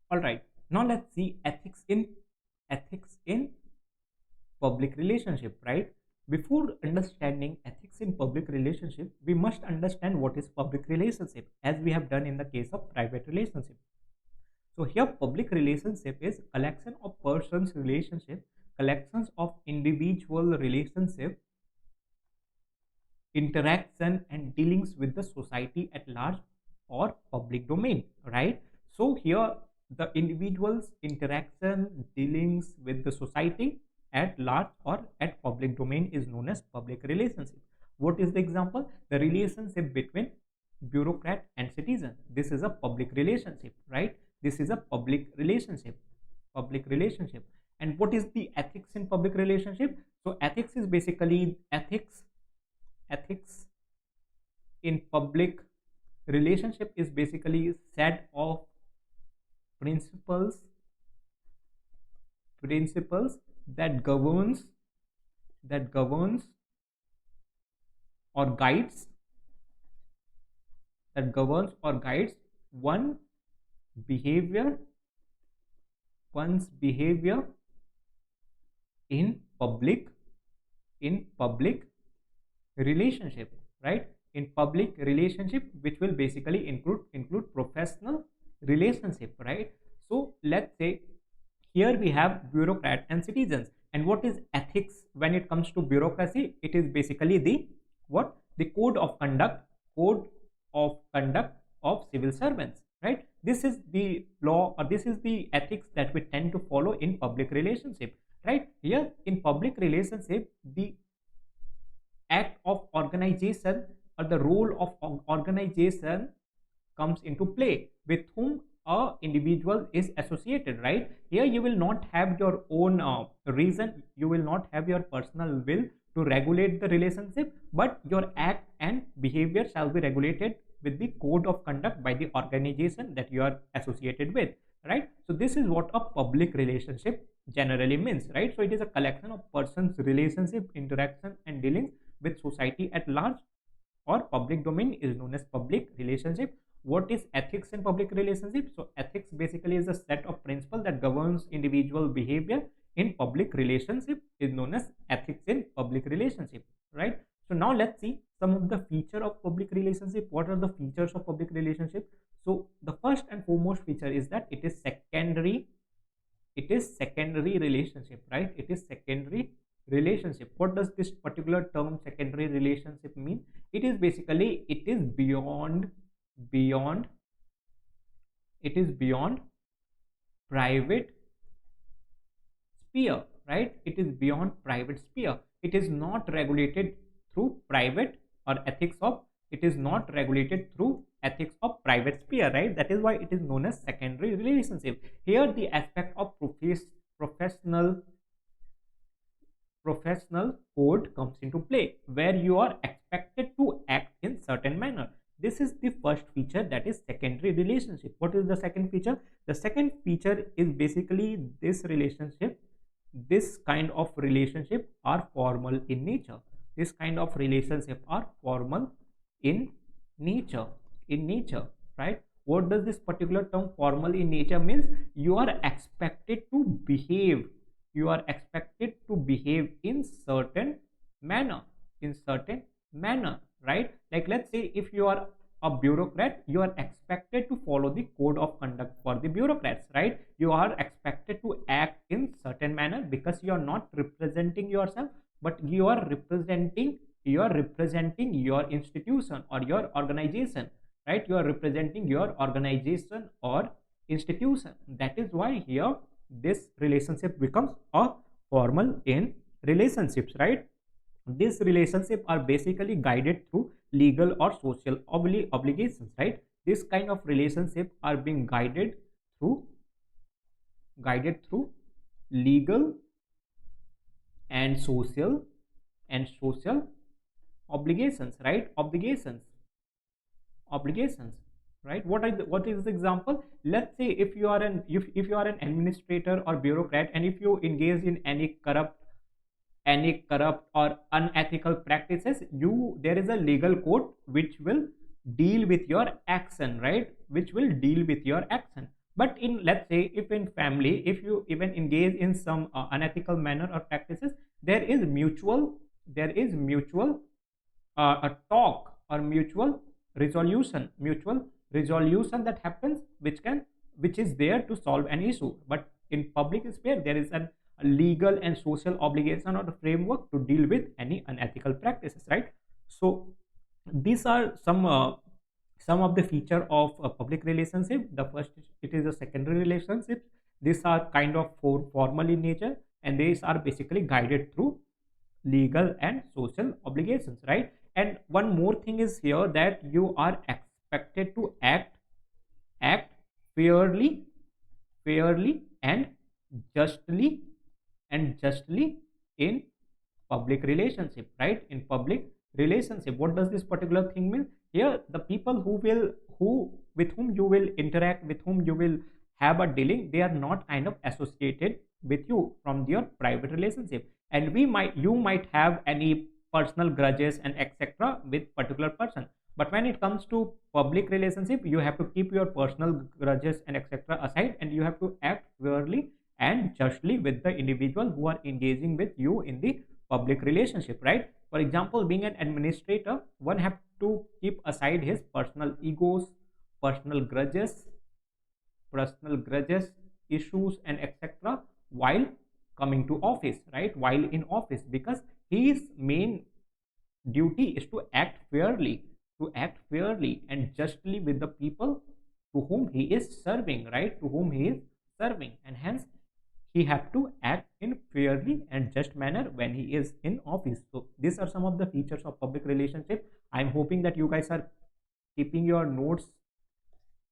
All right, now let's see ethics in public relationship, right? Before understanding ethics in public relationship, we must understand what is public relationship, as we have done in the case of private relationship. So here public relationship is collection of persons relationship, collections of individual relationship, interaction and dealings with the society at large or public domain, right? So here the individual's interaction dealings with the society at large or at public domain is known as public relationship. What is the example? The relationship between bureaucrat and citizen. This is a public relationship, right? This is a public relationship. And what is the ethics in public relationship? So ethics is basically ethics in public relationship is basically set of principles that governs or guides one behavior one's behavior in public relationship, right? In public relationship, which will basically include professional relationship, right? So let's say here we have bureaucrat and citizens. And what is ethics when it comes to bureaucracy? It is basically the code of conduct of civil servants, right? This is the law, or this is the ethics that we tend to follow in public relationship, right? Here in public relationship, the act of organization or the role of organization comes into play, with whom a individual is associated, right? Here you will not have your own reason, you will not have your personal will to regulate the relationship, but your act and behavior shall be regulated with the code of conduct by the organization that you are associated with, right? So this is what a public relationship generally means, right? So it is a collection of persons relationship, interaction and dealings with society at large or public domain is known as public relationship. What is ethics in public relationship? So ethics basically is a set of principles that governs individual behavior in public relationship is known as ethics in public relationship, right? So now let's see some of the feature of public relationship. What are the features of public relationship? So the first and foremost feature is that it is secondary relationship, right? It is secondary relationship. What does this particular term secondary relationship mean? It is basically beyond private sphere, right? It is beyond private sphere. It is not regulated through private or ethics of it is not regulated through ethics of private sphere, right? That is why it is known as secondary relationship. Here the aspect of professional code comes into play, where you are expected to act in certain manner. This is the first feature, that is secondary relationship. What is the second feature? The second feature is basically this kind of relationship are formal in nature. This kind of relationship are formal in nature, right? What does this particular term formal in nature means? You are expected to behave in certain manner, right? Like let's say if you are a bureaucrat, you are expected to follow the code of conduct for the bureaucrats, right? You are expected to act in certain manner, because you are not representing yourself, but you are representing your institution or your organization, right? You are representing your organization or institution. That is why here this relationship becomes a formal in relationships, right? These relationships are basically guided through legal or social obligations, right? This kind of relationship are being guided through legal and social obligations, right? Obligations, right? What is the example? Let's say if you are an administrator or bureaucrat, and if you engage in any corrupt or unethical practices, there is a legal code which will deal with your action, right? Which will deal with your action. But in, let's say, if in family, if you even engage in some unethical manner or practices, there is mutual a talk or mutual resolution that happens, which is there to solve an issue. But in public sphere, there is a legal and social obligation or a framework to deal with any unethical practices, right? So these are some of the feature of a public relationship. The first, it is a secondary relationship. These are kind of formal in nature, and these are basically guided through legal and social obligations, right? And one more thing is here, that you are expected to act fairly, and justly, in public relationship, right? In public relationship, what does this particular thing mean here? The people who with whom you will interact, with whom you will have a dealing, they are not kind of associated with you from your private relationship. And you might have any personal grudges and etc with particular person. But when it comes to public relationship, you have to keep your personal grudges and etc aside, and you have to act fairly and justly with the individual who are engaging with you in the public relationship, right? For example, being an administrator, one have to keep aside his personal egos, personal grudges, issues, and etc. while coming to office, right? While in office, because his main duty is to act fairly, and justly with the people to whom he is serving, right? To whom he is serving, and hence he have to act in fairly and just manner when he is in office. So these are some of the features of public relationship. I'm hoping that you guys are keeping your notes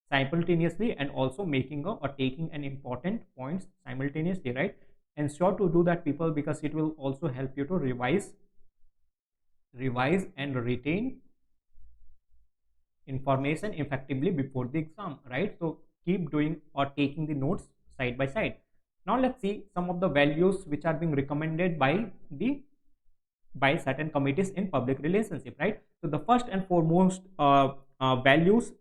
simultaneously and also making or taking an important points simultaneously, right? Ensure to do that, people, because it will also help you to revise and retain information effectively before the exam, right? So keep doing or taking the notes side by side. Now let's see some of the values which are being recommended by certain committees in public relationship, right? So the first and foremost values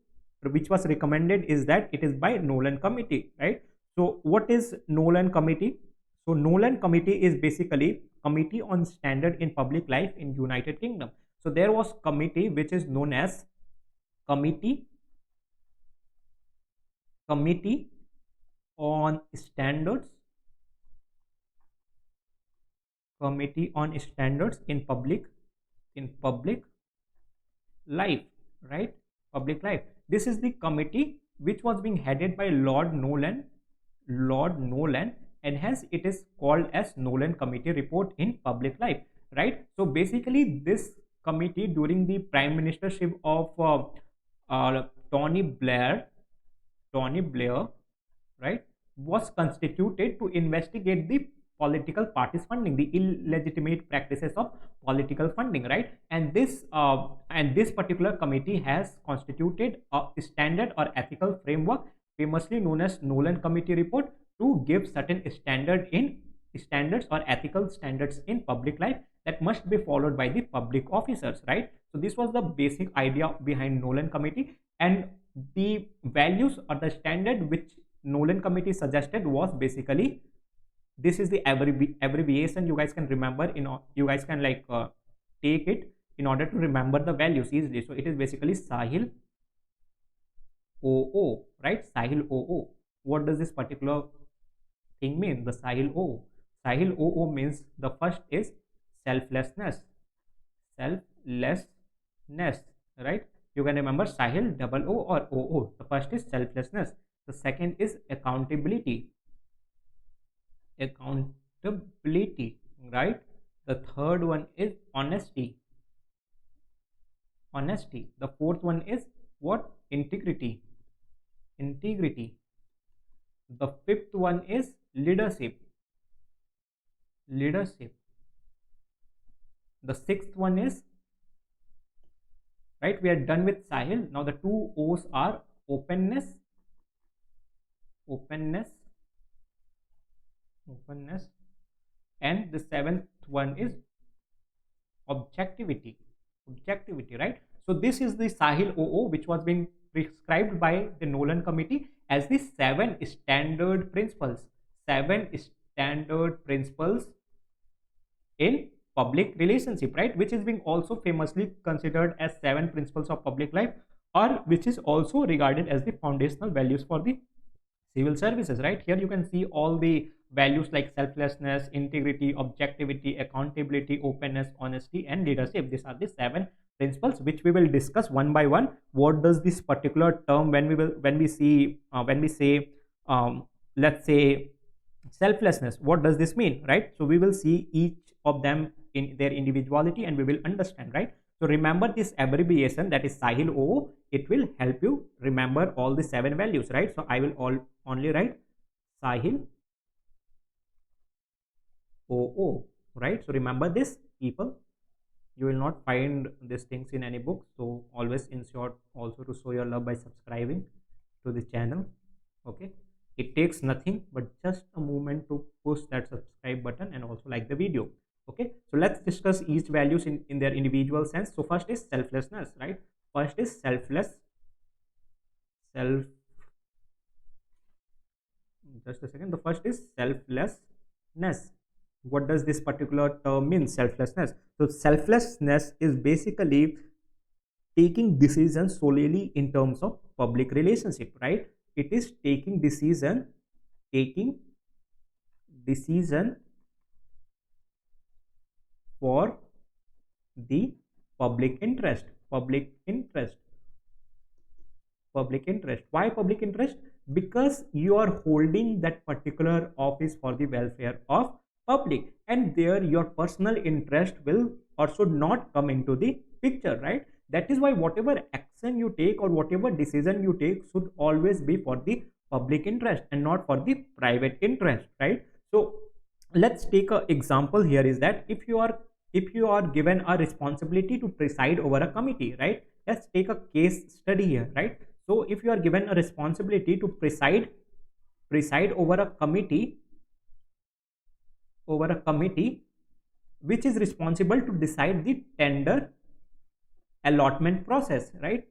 which was recommended is that it is by Nolan Committee, right? So what is Nolan Committee? So Nolan Committee is basically Committee on Standard in Public Life in United Kingdom. So there was committee which is known as Committee on Standards, Committee on Standards in public life, right? Public life. This is the committee which was being headed by Lord Nolan, and hence it is called as Nolan Committee Report in Public Life, right? So basically this committee during the prime ministership of Tony Blair, right, was constituted to investigate the political parties funding, the illegitimate practices of political funding, right? And this particular committee has constituted a standard or ethical framework, famously known as Nolan Committee Report, to give certain standards or ethical standards in public life that must be followed by the public officers, right? So this was the basic idea behind Nolan Committee, and the values or the standard which Nolan Committee suggested was basically, this is the abbreviation you guys can remember, you guys can take it in order to remember the values easily. So it is basically Sahil OO, right? Sahil OO. What does this particular thing mean? The Sahil OO means the first is selflessness, right? You can remember Sahil double O or OO. The first is selflessness. The second is accountability, right? The third one is honesty. The fourth one is what? Integrity. The fifth one is leadership. The sixth one is, right, we are done with Sahil. Now the two O's are openness, and the seventh one is objectivity, right? So this is the Sahil OO which was being prescribed by the Nolan Committee, as the seven standard principles. Seven standard principles in public relationship, right, which is being also famously considered as seven principles of public life, or which is also regarded as the foundational values for the civil services. Right, here you can see all the values like selflessness, integrity, objectivity, accountability, openness, honesty, and leadership. These are the seven principles which we will discuss one by one. What does this particular term, when we see when we say let's say selflessness, what does this mean, right? So we will see each of them in their individuality and we will understand, right? So remember this abbreviation, that is sahil o. It will help you remember all the seven values, right? So I will only write sahil o, right? So remember this, people. You will not find these things in any book, so always ensure also to show your love by subscribing to the channel. Okay, it takes nothing but just a moment to push that subscribe button and also like the video. Okay, so let's discuss each values in their individual sense. So first is selflessness, right? First is self just a second. The first is selflessness. What does this particular term mean, selflessness? So selflessness is basically taking decisions solely in terms of public relationship, right? It is taking decision for the public interest. Why public interest? Because you are holding that particular office for the welfare of public, and there your personal interest will or should not come into the picture, right? That is why whatever action you take or whatever decision you take should always be for the public interest and not for the private interest, right? So let's take an example here, is that if you are given a responsibility to preside over a committee, right? Let's take a case study here, right? So if you are given a responsibility to preside over a committee which is responsible to decide the tender allotment process, right?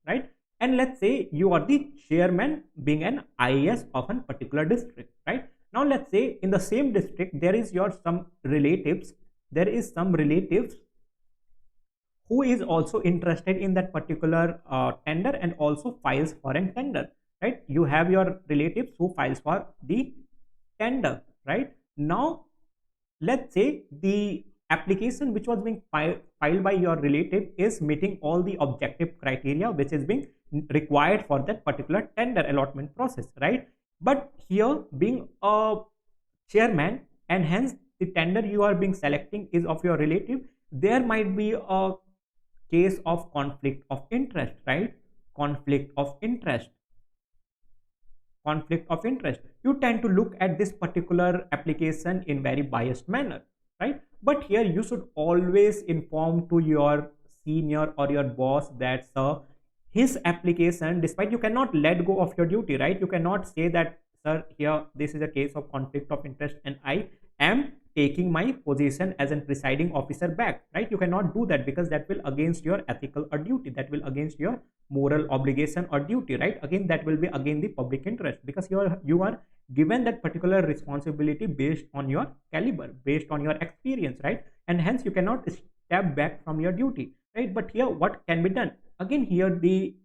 Right? And let's say you are the chairman, being an IAS of a particular district, right? Now let's say in the same district there is some relatives who is also interested in that particular tender and also files for a tender, right? You have your relatives who files for the tender, right? Now let's say the application which was being filed by your relative is meeting all the objective criteria which is being required for that particular tender allotment process, right? But here, being a chairman, and hence the tender you are being selecting is of your relative, there might be a case of conflict of interest, right? Conflict of interest. You tend to look at this particular application in very biased manner, right? But here you should always inform to your senior or your boss that his application, despite you cannot let go of your duty, right? You cannot say that, sir, here this is a case of conflict of interest and I am taking my position as a presiding officer back, right? You cannot do that because that will against your ethical or duty, that will against your moral obligation or duty, right? Again, that will be again the public interest, because you are given that particular responsibility based on your caliber, based on your experience, right? And hence you cannot step back from your duty, right? But here what can be done? Again, here the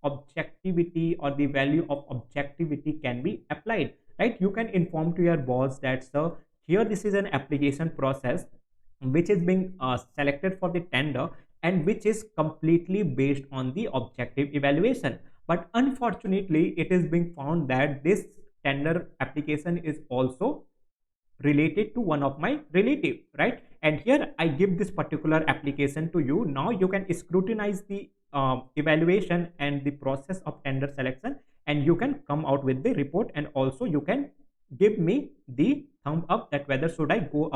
objectivity or the value of objectivity can be applied, right? You can inform to your boss that, sir, here this is an application process which is being selected for the tender and which is completely based on the objective evaluation, but unfortunately it is being found that this tender application is also related to one of my relative, right? And here I give this particular application to you. Now you can scrutinize the evaluation and the process of tender selection, and you can come out with the report, and also you can give me the thumb up that whether should I go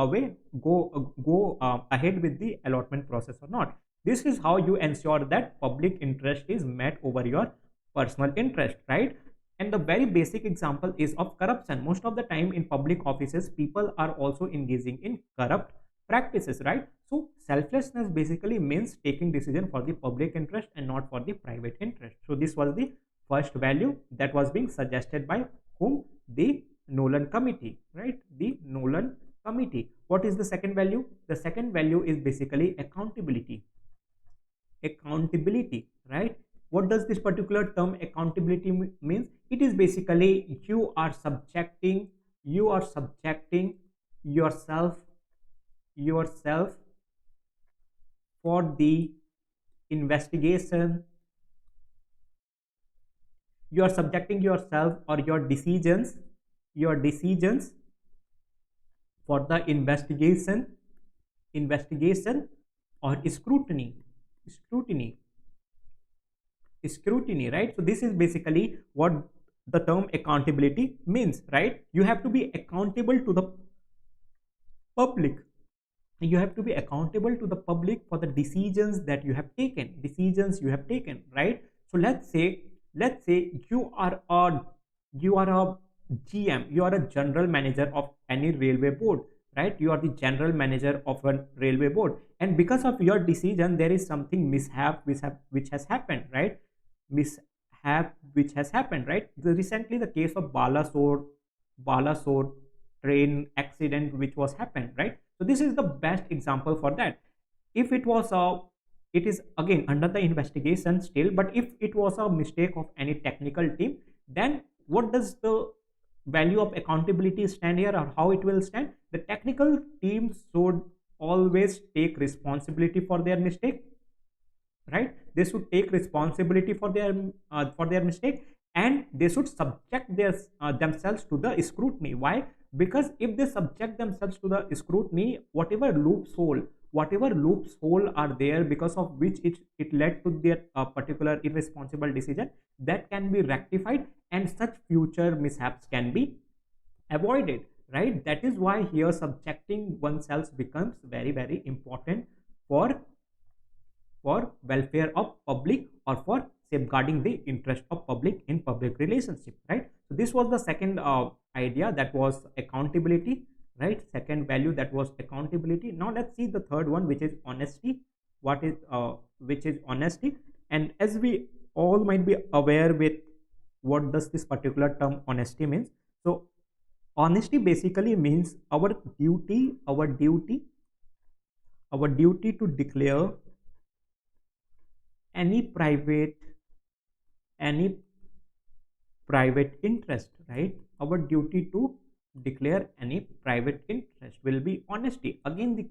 ahead with the allotment process or not. This is how you ensure that public interest is met over your personal interest, right? And the very basic example is of corruption. Most of the time in public offices, people are also engaging in corrupt practices, right? So selflessness basically means taking decision for the public interest and not for the private interest. So this was the First value that was being suggested by whom? The Nolan Committee, right? The Nolan Committee. What is the second value? The second value is basically accountability. Accountability, right? What does this particular term accountability means? It is basically you are subjecting yourself for the investigation. You are subjecting yourself or your decisions for the investigation or scrutiny, right? So this is basically what the term accountability means, right? You have to be accountable to the public. You have to be accountable to the public for the decisions you have taken, right? So let's say you are a GM, you are a general manager of any railway board, right? You are the general manager of a railway board, and because of your decision there is something mishap which has happened, right? Mishap which has happened, right? Recently the case of Balasore train accident which was happened, right? So this is the best example for that. If it was a It is again under the investigation still, but if it was a mistake of any technical team, then what does the value of accountability stand here, or how it will stand? The technical team should always take responsibility for their mistake, right? They should take responsibility for their mistake, and they should subject themselves to the scrutiny. Why? Because if they subject themselves to the scrutiny, whatever loophole are there because of which it led to their particular irresponsible decision, that can be rectified and such future mishaps can be avoided, right? That is why here subjecting oneself becomes very very important for welfare of public, or for safeguarding the interest of public in public relationship, right? So this was the second idea, that was accountability, right? Second value, that was accountability. Now let's see the third one, which is honesty. What is which is honesty? And as we all might be aware with what does this particular term honesty means. So honesty basically means our duty to declare any private interest, right? Our duty to declare any private interest will be honesty. Again, the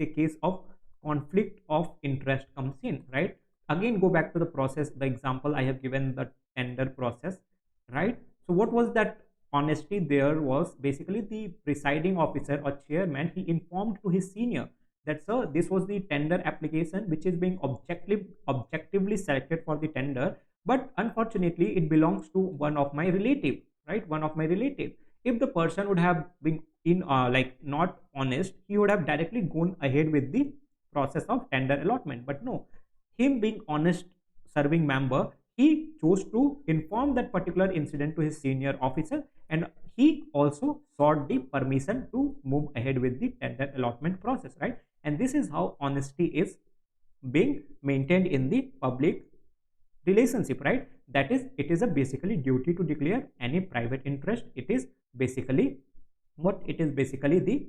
case of conflict of interest comes in, right? Again, go back to the process, the example I have given, the tender process, right? So what was that honesty? There was basically the presiding officer or chairman, he informed to his senior that, sir, this was the tender application which is being objectively selected for the tender, but unfortunately it belongs to one of my relative, right? One of my relative. If the person would have been not honest, he would have directly gone ahead with the process of tender allotment. But no, him being honest serving member, he chose to inform that particular incident to his senior officer, and he also sought the permission to move ahead with the tender allotment process, right? And this is how honesty is being maintained in the public relationship, right? That is, it is a basically duty to declare any private interest. It is basically the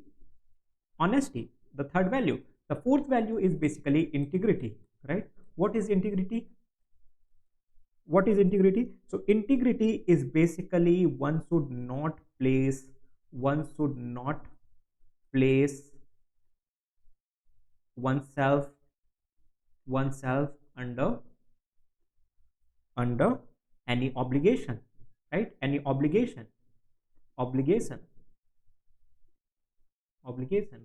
honesty, the third value. The fourth value is basically integrity, right? What is integrity? So integrity is basically one should not place oneself under any obligation, right? Any obligation,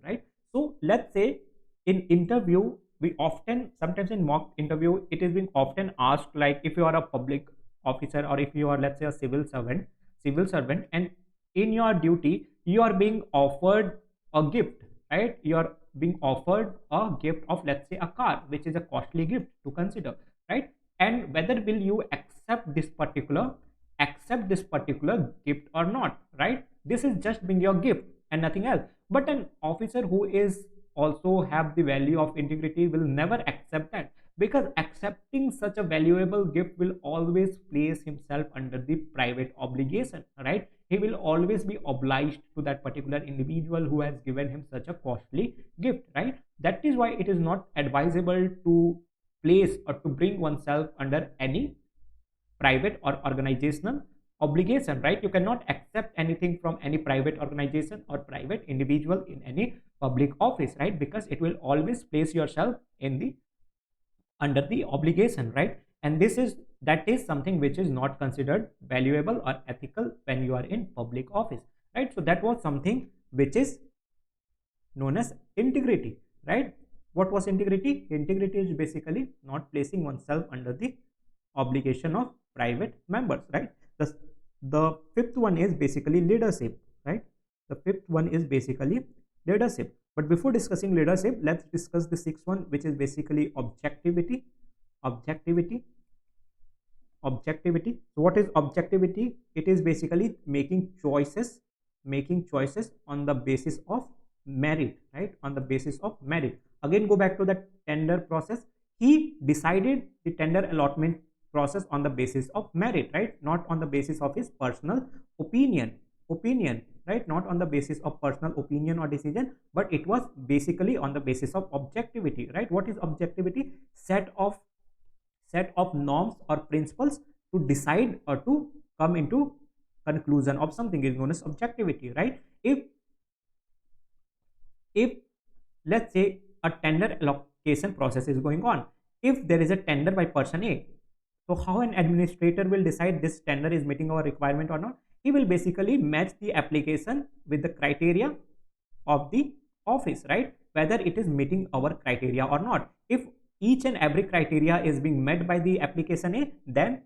right? So let's say in interview, we often, sometimes in mock interview, it is being often asked, like, if you are a public officer, or if you are, let's say, a civil servant, and in your duty you are being offered a gift, right? You are being offered a gift of, let's say, a car, which is a costly gift to consider, right? And whether will you accept this particular gift or not, right? This is just being your gift and nothing else. But an officer who is also have the value of integrity will never accept that, because accepting such a valuable gift will always place himself under the private obligation, right? He will always be obliged to that particular individual who has given him such a costly gift, right? That is why it is not advisable to place or to bring oneself under any private or organizational obligation, right? You cannot accept anything from any private organization or private individual in any public office, right? Because it will always place yourself in the under the obligation, right? And this is that is something which is not considered valuable or ethical when you are in public office, right? So that was something which is known as integrity, right? What was integrity? Integrity is basically not placing oneself under the obligation of private members, right? The fifth one is basically leadership, right? The fifth one is basically leadership. But before discussing leadership, let's discuss the sixth one, which is basically objectivity. Objectivity. So what is objectivity? It is basically making choices on the basis of merit, right? On the basis of merit. Again, go back to the tender process. He decided the tender allotment process on the basis of merit, right? Not on the basis of his personal opinion, right? Not on the basis of personal opinion or decision, but it was basically on the basis of objectivity, right? What is objectivity? Set of norms or principles to decide or to come into conclusion of something is known as objectivity, right? If let's say a tender allocation process is going on, if there is a tender by person A, so how an administrator will decide this tender is meeting our requirement or not? He will basically match the application with the criteria of the office, right? Whether it is meeting our criteria or not. If each and every criteria is being met by the application A, then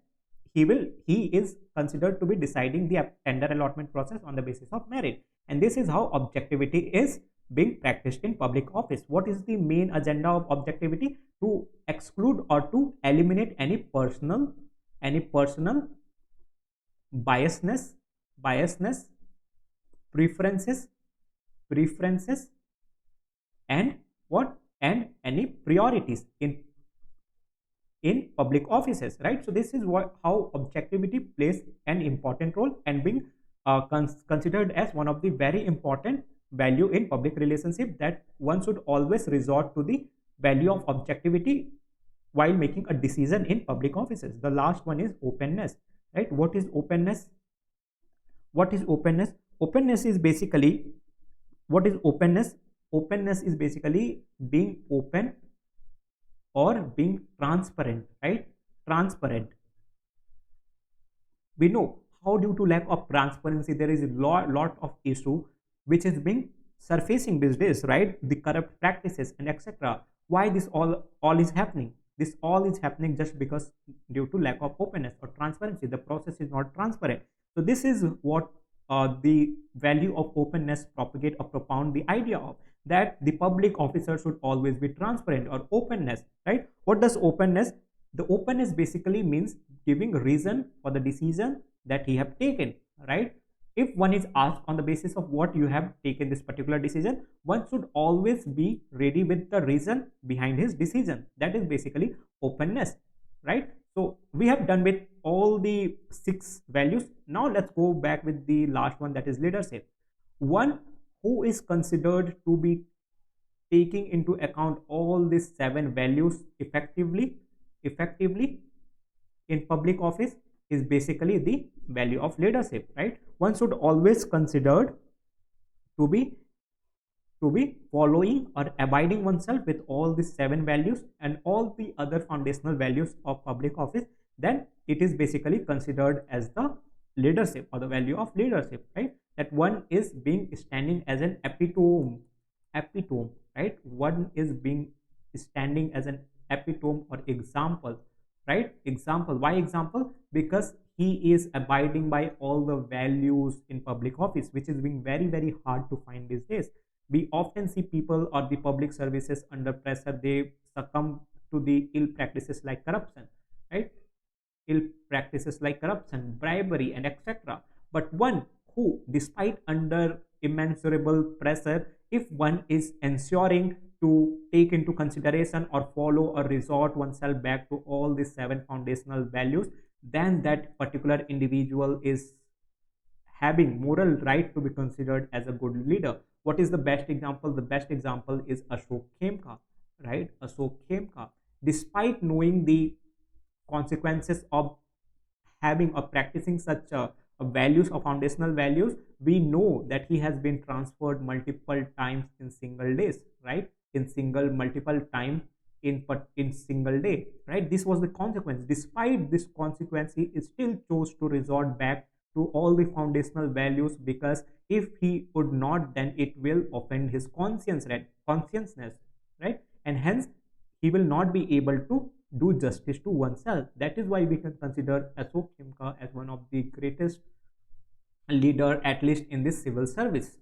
he is considered to be deciding the tender allotment process on the basis of merit. And this is how objectivity is being practiced in public office. What is the main agenda of objectivity? To exclude or to eliminate any personal biasness, preferences, and what and any priorities in public offices, right? So this is how objectivity plays an important role and being considered as one of the very important value in public relationship, that one should always resort to the value of objectivity while making a decision in public offices. The last one is openness, right? What is openness? Openness is basically, what is openness? Openness is basically being open or being transparent, right? Transparent. We know how due to lack of transparency there is a lot of issue which is being surfacing these days, right? The corrupt practices and etc. Why this all is happening? This all is happening just because due to lack of openness or transparency. The process is not transparent. So this is what the value of openness propagate or propound the idea of, that the public officer should always be transparent or openness, right? What does openness? The openness basically means giving reason for the decision that he have taken, right? If one is asked on the basis of what you have taken this particular decision, one should always be ready with the reason behind his decision. That is basically openness, right? So we have done with all the 6 values. Now let's go back with the last one, that is leadership. One who is considered to be taking into account all these 7 values effectively in public office is basically the value of leadership, right? One should always considered to be following or abiding oneself with all these 7 values and all the other foundational values of public office, then it is basically considered as the leadership or the value of leadership, right? That one is being standing as an epitome, right? One is being standing as an epitome or example, right? Example. Why example? Because he is abiding by all the values in public office, which is being very hard to find these days. We often see people or the public services under pressure, they succumb to the ill practices like corruption, right? Ill practices like corruption, bribery, and etc. But one who, despite under immeasurable pressure, if one is ensuring to take into consideration or follow or resort oneself back to all these seven foundational values, then that particular individual is having moral right to be considered as a good leader. What is the best example? The best example is Ashok Khemka, right? Ashok Khemka, despite knowing the consequences of having or practicing such values or foundational values, we know that he has been transferred multiple times in single days, right? In single multiple time in single day, right? This was the consequence. Despite this consequence, he still chose to resort back to all the foundational values, because if he would not, then it will offend his conscience, right? Consciousness, right? And hence he will not be able to do justice to oneself. That is why we can consider Ashok Khemka as one of the greatest leader, at least in this civil service,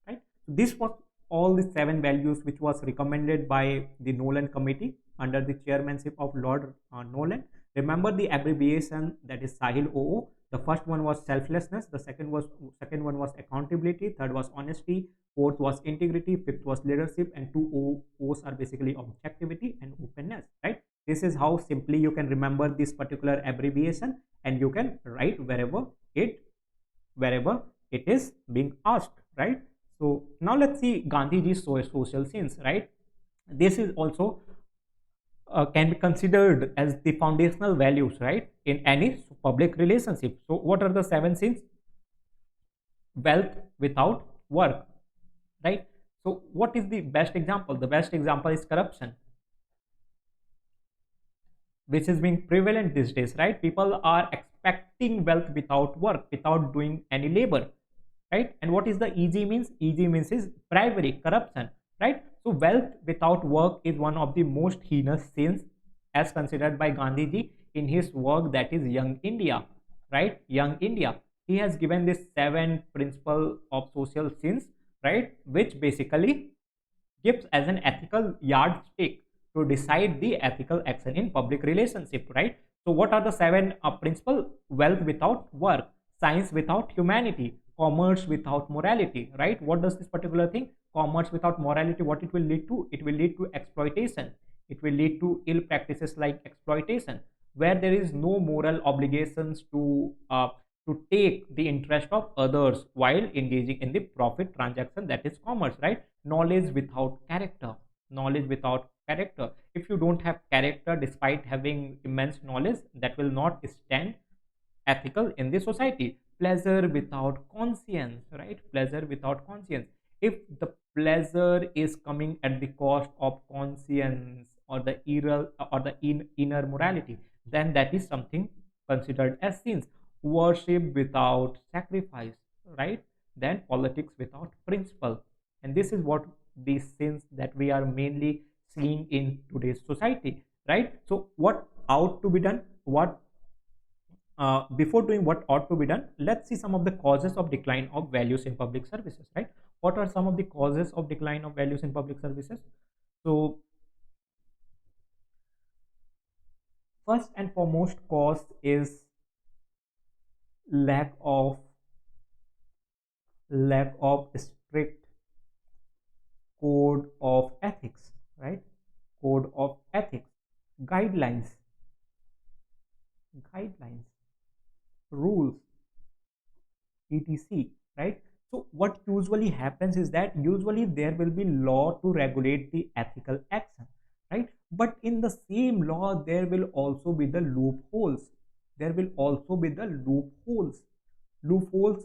right? So this was all the seven values which was recommended by the Nolan Committee under the chairmanship of Lord Nolan. Remember the abbreviation, that is Sahil OO. The first one was selflessness, the second one was accountability, third was honesty, fourth was integrity, fifth was leadership, and two O's are basically objectivity and openness, right? This is how simply you can remember this particular abbreviation, and you can write wherever it is being asked, right? So now let's see Gandhiji's social sins, right? This is also can be considered as the foundational values, right, in any public relationship. So what are the seven sins? Wealth without work, right? So what is the best example? The best example is corruption, which is being prevalent these days, right? People are expecting wealth without work, without doing any labor, right? And what is the easy means? Easy means is bribery, corruption, right? So wealth without work is one of the most heinous sins as considered by Gandhiji in his work, that is Young India, right? Young India. He has given this seven principle of social sins, right, which basically gives as an ethical yardstick to decide the ethical action in public relationship, right? So what are the seven principle? Wealth without work, science without humanity, commerce without morality, right? What does this particular thing, commerce without morality, what it will lead to? It will lead to exploitation. It will lead to ill practices like exploitation, where there is no moral obligations to take the interest of others while engaging in the profit transaction, that is commerce, right? Knowledge without character, knowledge without character. If you don't have character despite having immense knowledge, that will not stand ethical in the society. Pleasure without conscience, right? Pleasure without conscience. If the pleasure is coming at the cost of conscience or the inner morality, then that is something considered as sins. Worship without sacrifice, right? Then politics without principle. And this is what these sins that we are mainly seeing in today's society, right? So what ought to be done? What before doing what ought to be done, let's see some of the causes of decline of values in public services, right? What are some of the causes of decline of values in public services? So first and foremost cause is lack of strict code of ethics, right? Code of ethics, guidelines, rules, etc, right? So what usually happens is that usually there will be law to regulate the ethical action, right? But in the same law there will also be the loopholes. There will also be the loopholes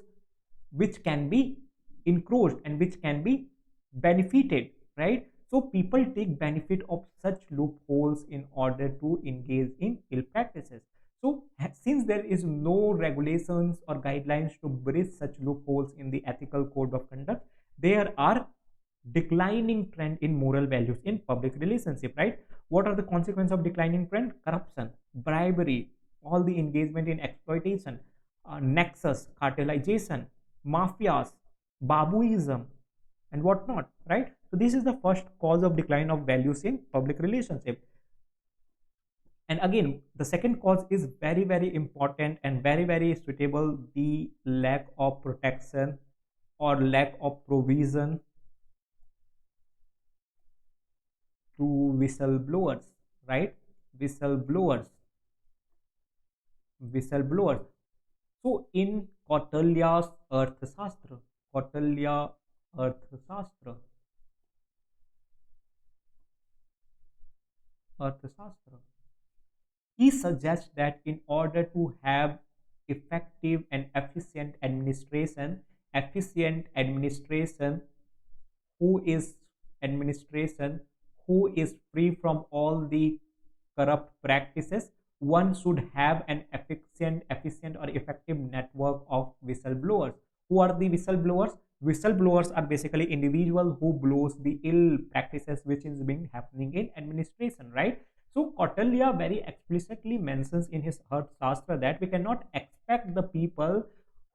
which can be encroached and which can be benefited, right? So people take benefit of such loopholes in order to engage in ill practices. So since there is no regulations or guidelines to bridge such loopholes in the ethical code of conduct, there are declining trend in moral values in public relationship, right? What are the consequences of declining trend? Corruption, bribery, all the engagement in exploitation, nexus, cartelization, mafias, babuism, and whatnot, right? So this is the first cause of decline of values in public relationship. And again, the second cause is very, very important and very, very suitable: the lack of protection or lack of provision to whistleblowers, right? Whistleblowers, whistleblowers. So in Kautilya's Arthashastra, Kautilya Arthashastra, Arthashastra, he suggests that in order to have effective and efficient administration who is administration who is free from all the corrupt practices, one should have an efficient or effective network of whistleblowers. Who are the whistleblowers? Whistleblowers are basically individual who blows the ill practices which is being happening in administration, right? So Kautilya very explicitly mentions in his Arthashastra that we cannot expect the people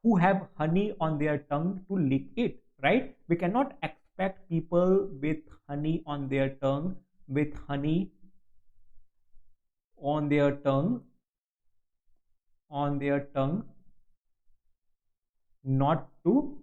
who have honey on their tongue to lick it, right? We cannot expect people with honey on their tongue, with honey on their tongue, on their tongue, not to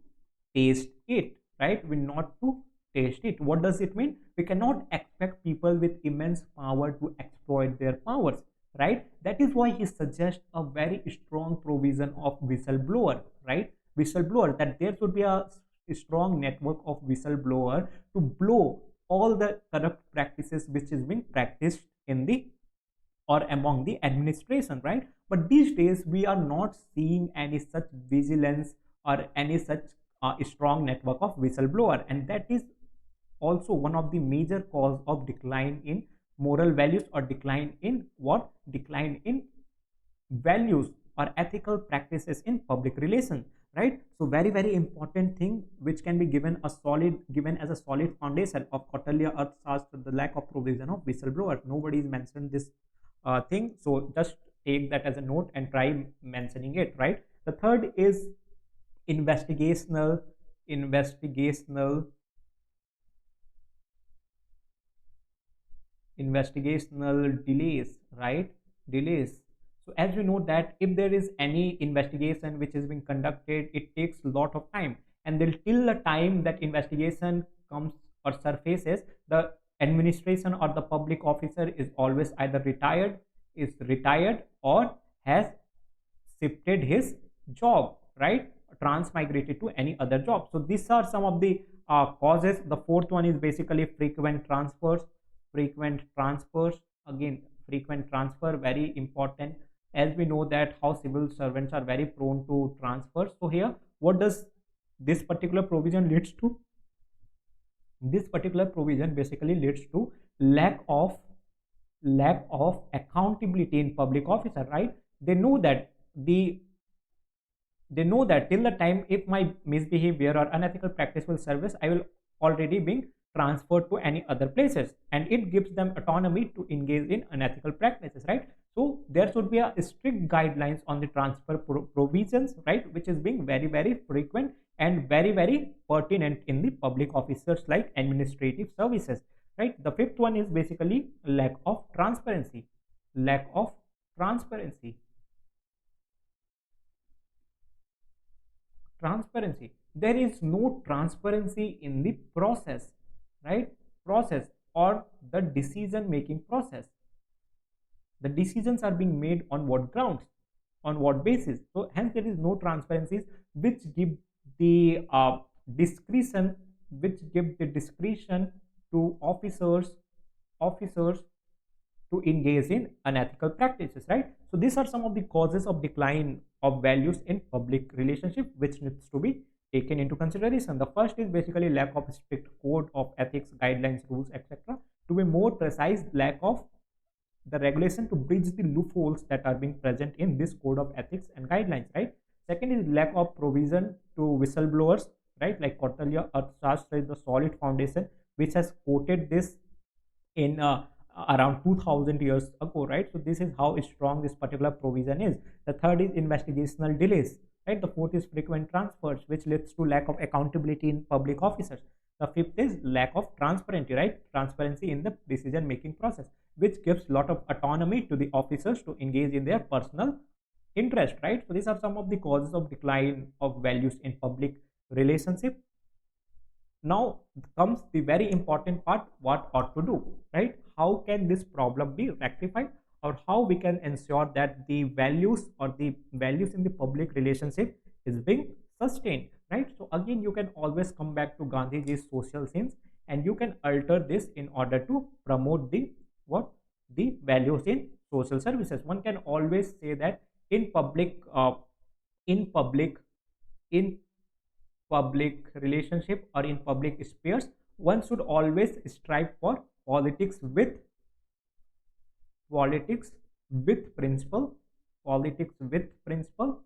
taste it, right? We not to taste it. What does it mean? We cannot expect people with immense power to exploit their powers, right? That is why he suggests a very strong provision of whistleblower, right? Whistleblower, that there should be a strong network of whistleblower to blow all the corrupt practices which is being practiced in the or among the administration, right? But these days we are not seeing any such vigilance or any such strong network of whistleblower, and that is also one of the major cause of decline in moral values, or decline in what? Decline in values or ethical practices in public relations, right? So very important thing which can be given as a solid foundation of Kautilya Arthashastra, the lack of provision of whistleblower. Nobody is mentioned this thing, so just take that as a note and try mentioning it, right? The third is investigational delays, right? Delays. So as we know that if there is any investigation which is being conducted, it takes a lot of time, and then till the time that investigation comes or surfaces, the administration or the public officer is always either retired or has shifted his job, right? Transmigrated to any other job. So these are some of the causes. The fourth one is basically frequent transfers. Again, frequent transfer, very important, as we know that how civil servants are very prone to transfer. So here, what does this particular provision leads to? This particular provision basically leads to lack of accountability in public officer, right? They know that till the time if my misbehavior or unethical practice will service, I will already being transferred to any other places, and it gives them autonomy to engage in unethical practices, right? So there should be a strict guidelines on the transfer provisions, right, which is being very frequent and very pertinent in the public officers like administrative services, right? The fifth one is basically lack of transparency. There is no transparency in the process, right? Process or the decision making process. The decisions are being made on what grounds, on what basis? So hence there is no transparencies which give the discretion to officers to engage in unethical practices, right? So these are some of the causes of decline of values in public relationship which needs to be taken into consideration. The first is basically lack of strict code of ethics, guidelines, rules, etc. To be more precise, lack of the regulation to bridge the loopholes that are being present in this code of ethics and guidelines, right? Second is lack of provision to whistleblowers, right? Like Kautilya Arthashastra is the solid foundation which has quoted this in around 2000 years ago, right? So this is how strong this particular provision is. The third is investigational delays, right? The fourth is frequent transfers, which leads to lack of accountability in public officers. The fifth is lack of transparency, right? Transparency in the decision making process, which gives a lot of autonomy to the officers to engage in their personal interest, right? So these are some of the causes of decline of values in public relationship. Now comes the very important part, what ought to do, right? How can this problem be rectified, or how we can ensure that the values or the values in the public relationship is being sustained, right? So again, you can always come back to Gandhiji's social sense, and you can alter this in order to promote the what, the values in social services. One can always say that in public in public in public relationship or in public spheres, one should always strive for politics with politics principle, politics with principle,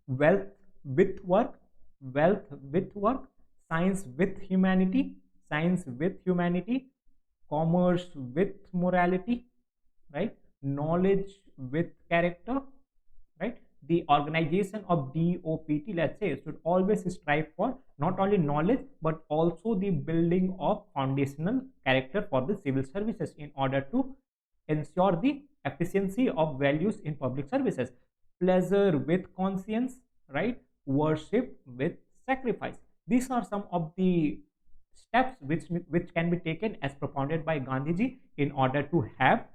wealth with work, wealth with work, science with humanity, science with humanity, commerce with morality, right? Knowledge with character, right? The organization of DOPT, let's say, should always strive for not only knowledge but also the building of foundational character for the civil services in order to ensure the efficiency of values in public services. Pleasure with conscience, right? Worship with sacrifice. These are some of the steps which can be taken as propounded by Gandhiji in order to have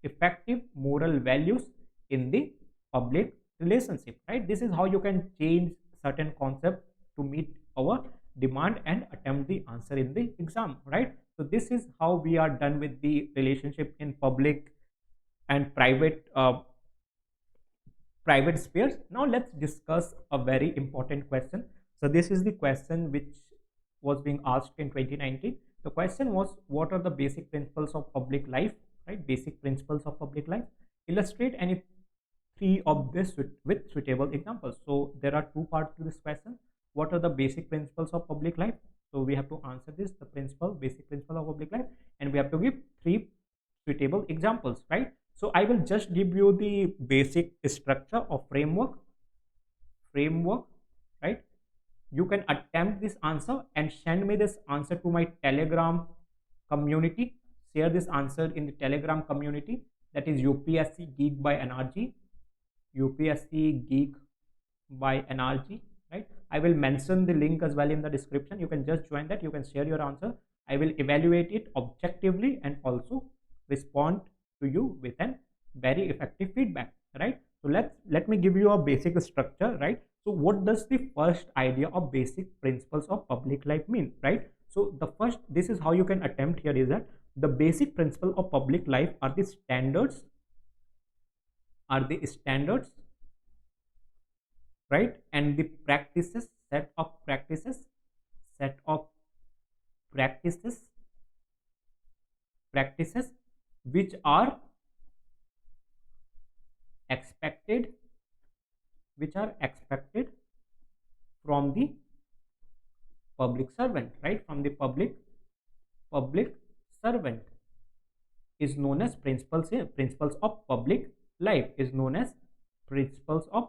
effective moral values in the public relationship, right? This is how you can change certain concept to meet our demand and attempt the answer in the exam, right? So this is how we are done with the relationship in public and private spheres. Now let's discuss a very important question. So this is the question which was being asked in 2019. The question was, what are the basic principles of public life, right? Basic principles of public life. Illustrate any three of this with suitable examples. So there are two parts to this question. What are the basic principles of public life? So we have to answer this, the basic principle of public life, and we have to give three suitable examples, right? So I will just give you the basic structure or framework, right? You can attempt this answer and send me this answer to my Telegram community. Share this answer in the Telegram community, that is UPSC Geek by NRG, UPSC Geek by NRG, right? I will mention the link as well in the description. You can just join that. You can share your answer. I will evaluate it objectively and also respond to you with an very effective feedback, right? So let me give you a basic structure, right? So what does the first idea of basic principles of public life mean, right? So the first, this is how you can attempt here, is that the basic principle of public life are the standards, right? And the practices, set of practices which are expected from the public servant, right? From the public servant is known as principles of public life, is known as principles of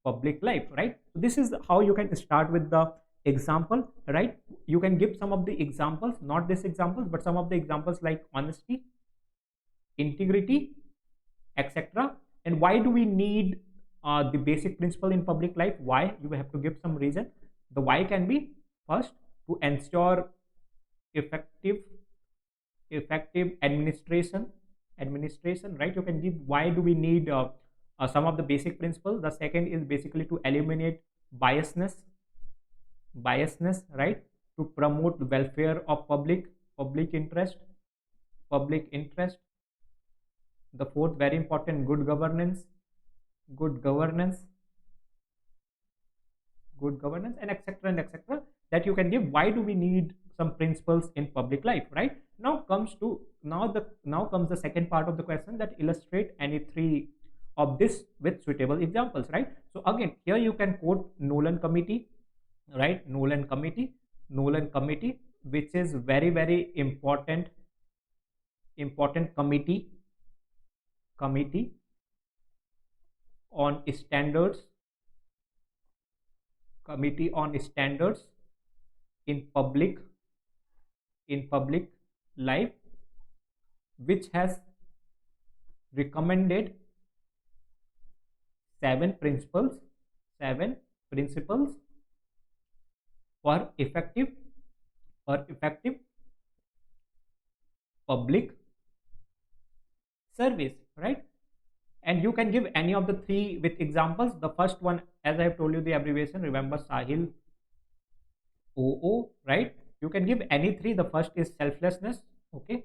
public life, right? So this is how you can start with the example, right? You can give some of the examples, not these examples, but some of the examples like honesty, integrity, etc. And why do we need the basic principle in public life? Why? You have to give some reason. The why can be, first, to ensure effective administration, right? You can give why do we need some of the basic principles. The second is basically to eliminate biasness, right? To promote welfare of public interest. The fourth, very important, good governance, and etc. That you can give why do we need some principles in public life, right? Now comes the second part of the question, that illustrate any three of this with suitable examples, right? So again, here you can quote Nolan Committee, right? Nolan Committee, which is very, very important committee on standards, in public life, which has recommended seven principles for effective public service, right? And you can give any of the three with examples. The first one, as I have told you the abbreviation, remember Sahil, OO, right? You can give any three. The first is selflessness. Okay,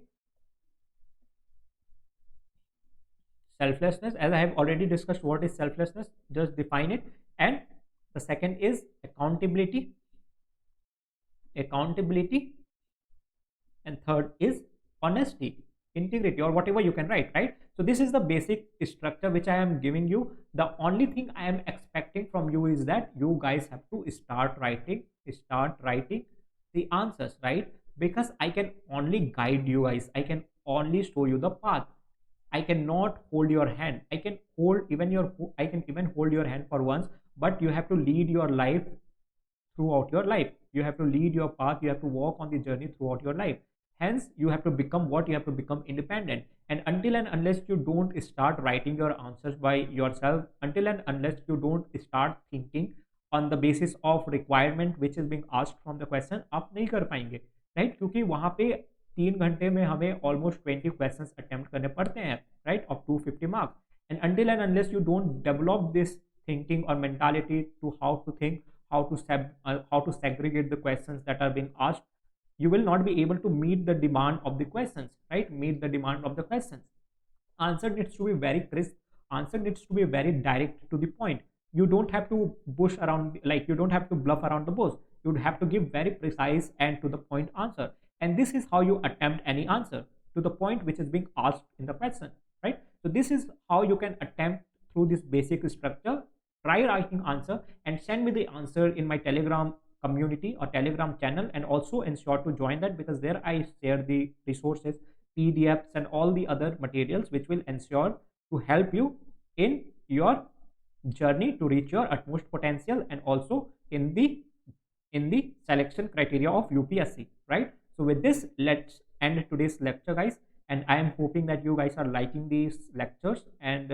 selflessness, as I have already discussed what is selflessness, just define it. And the second is accountability, and third is honesty, integrity, or whatever you can write, right? So this is the basic structure which I am giving you. The only thing I am expecting from you is that you guys have to start writing the answers, right? Because I can only guide you guys, I can only show you the path. I cannot hold your hand. I can even hold your hand for once, but you have to lead your life throughout your life. You have to lead your path. You have to walk on the journey throughout your life. Hence, you have to become what? You have to become independent. And until and unless you don't start writing your answers by yourself, until and unless you don't start thinking on the basis of requirement which is being asked from the question, आप नहीं कर पाएंगे, right? क्योंकि वहां पे 3 घंटे में हमें ऑलमोस्ट 20 क्वेश्चन अटेम्प्ट करने पड़ते हैं, right, of 250 marks. And until and unless you don't develop this thinking or mentality to how to think, how to segregate the questions that are being asked, you will not be able to meet the demand of the questions, right? Meet the demand of the questions. Answer needs to be very crisp. Answer needs to be very direct to the point. You don't have to bush around, like you don't have to bluff around the bush. You have to give very precise and to the point answer. And this is how you attempt any answer, to the point which is being asked in the question, right? So this is how you can attempt through this basic structure. Try writing answer and send me the answer in my Telegram community or Telegram channel, and also ensure to join that, because there I share the resources, PDFs, and all the other materials which will ensure to help you in your journey to reach your utmost potential, and also in the selection criteria of UPSC, right? So with this, let's end today's lecture, guys, and I am hoping that you guys are liking these lectures, and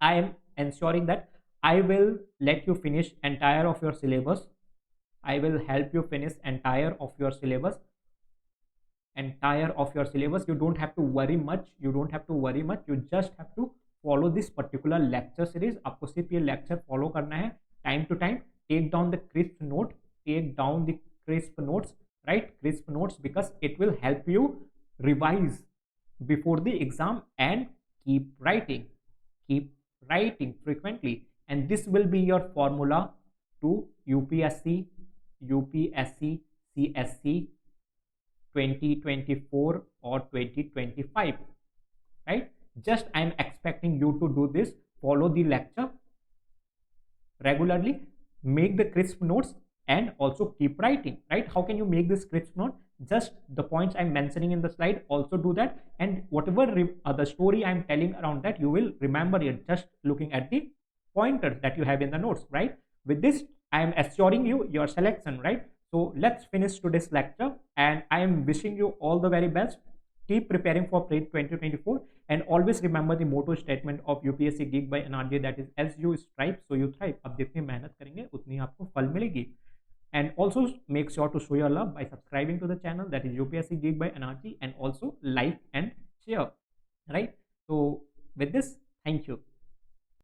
I am ensuring that I will let you finish entire of your syllabus. I will help you finish entire of your syllabus. You don't have to worry much. You just have to follow this particular lecture series. आपको सिर्फ ये lecture follow करना है. Time to time, take down the crisp notes, right? Crisp notes, because it will help you revise before the exam, and keep writing frequently. And this will be your formula to UPSC CSC 2024 or 2025, right? Just I am expecting you to do this. Follow the lecture regularly, make the crisp notes, and also keep writing, right? How can you make this crisp note? Just the points I'm mentioning in the slide, also do that, and whatever the story I'm telling around that, you will remember it just looking at the pointers that you have in the notes, right? With this, I am assuring you your selection, right? So let's finish today's lecture, and I am wishing you all the very best. Keep preparing for Pre 2024, and always remember the motto statement of UPSC Geek by NRJ, that is, as you strive, so you thrive. अब जितनी मेहनत करेंगे उतनी आपको फल मिलेगी. And also make sure to show your love by subscribing to the channel, that is UPSC Geek by NRJ, and also like and share, right? So with this, thank you.